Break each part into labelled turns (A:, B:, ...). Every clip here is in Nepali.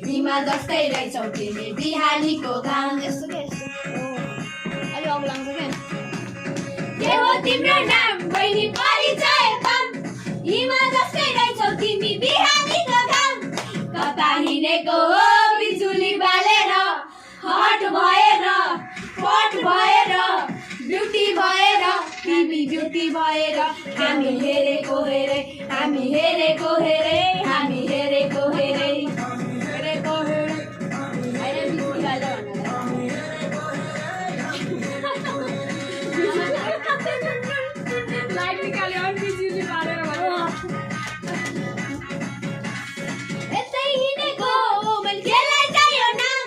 A: हिमा जस्तै रहेछौ तिमी बिहानीको घाम के हो तिम्रो नाम बहिनी परिचय पाम हिमा जस्तै रहेछौ तिमी बिहानीको घाम कता हिँडेको हो बिजुली बालेर हट भएर पट भएर ब्युटी भएर तिमी ब्युटी भएर हामी हेरेको हेरे हामी हेरेको हेरे हामी हेरेको हेरे हेरेको हेरे अहिले बिजुली बाले लाइट निकाल्यो अनि बिजुली बालेर यतै हिँडेको मैले केलाई चाहियो नाम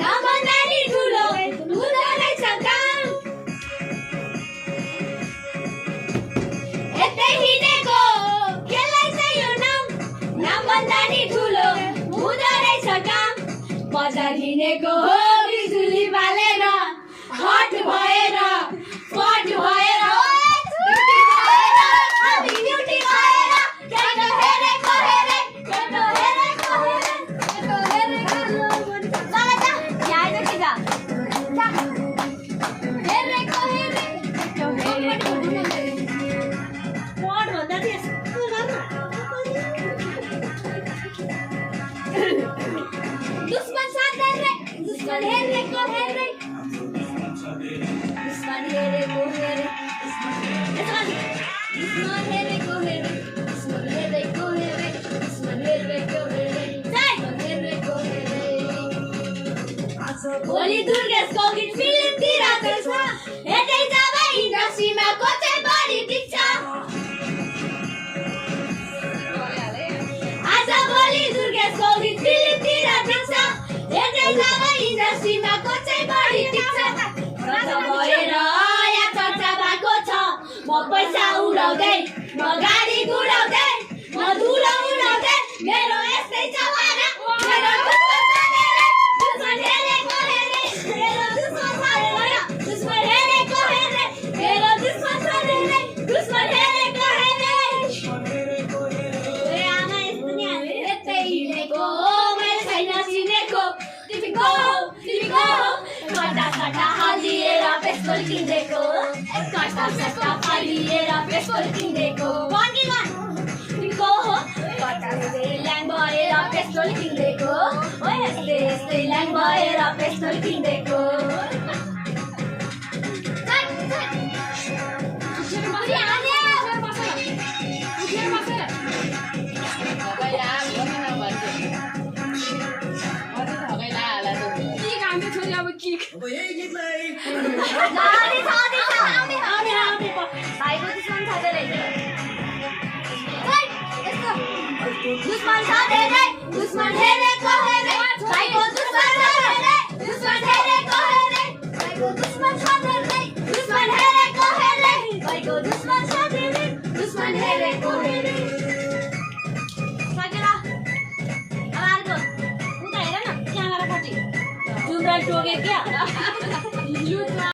A: नभन्दाखेरि ठुलो हुँदो रहेछ काम यतै हिँडेको केलाई चाहियो नाम नभन्दाखेरि ठुलो हुँदो रहेछ काम बजार हिँडेको हो बिजुली बालेर हट भएर पट भएर ब्युटी भएर केटो हेरेको हेरे केटो हेरेको हेरे केटो हेरेको चला जा यहाँ आइज कि जा हेरेको हेरे केटो हेरेको हेरे पट भन्दा चाहिँ यस्तो दुश्मन साथ हेरे दुश्मन हेरेको हेरे दुश्मन हेरेको हेरे दुश्मन हेरेको हेरे दुश्मन हेरेको हेरे दुश्मन हेरेको हेरे दुश्मन हेरेको हेरे भोलि दुर्गेशको गीत फिल्मतिर चल्छ हेर्दै जाँदा इन्डस्ट्रीमा को चाहिँ बढी टिक्छ आज भोलि दुर्गेशको गीत फिल्मतिर टिक्छ हेर्दै जाँदा इन्डस्ट्रीमा को चाहिँ बढी टिक्छ चर्चा भएर या चर्चा भएको छ म पैसा उडाउँदै म गाडी गुडाउँदै म धुलो उडाउँदै मेरो यस्तै छ वारा मेरो दुश्मन हेरेको हेरे मेरो दुश्मन हेरेको हेरे मेरो दुश्मन हेरे दुश्मन हेरेको हेरे ए आमा यस्तो नि हाले यतै हिँडेको मैले छैन चिनेको तिमी को कटा कटा हालिएर पेस्टल किनेको कटा कटा फालिएर पेस्टल किनेको तिमी को हो कटा ल्याङ भएर पेस्टल किनेको ओ यस्तै यस्तै ल्याङ भएर पेस्टल किनेको दुश्मन साथेरै दुश्मन हेरेको हेरे भाइको दुश्मन साथेरै दुश्मन हेरेको हेरे भाइको दुश्मन साथेरै दुश्मन हेरेको हेरे भाइको दुश्मन साथेरै दुश्मन हेरेको हेरे सकेला अब अर्को उता हेर न त्यहाँ गएर पट्टि जुम्रा टोके क्या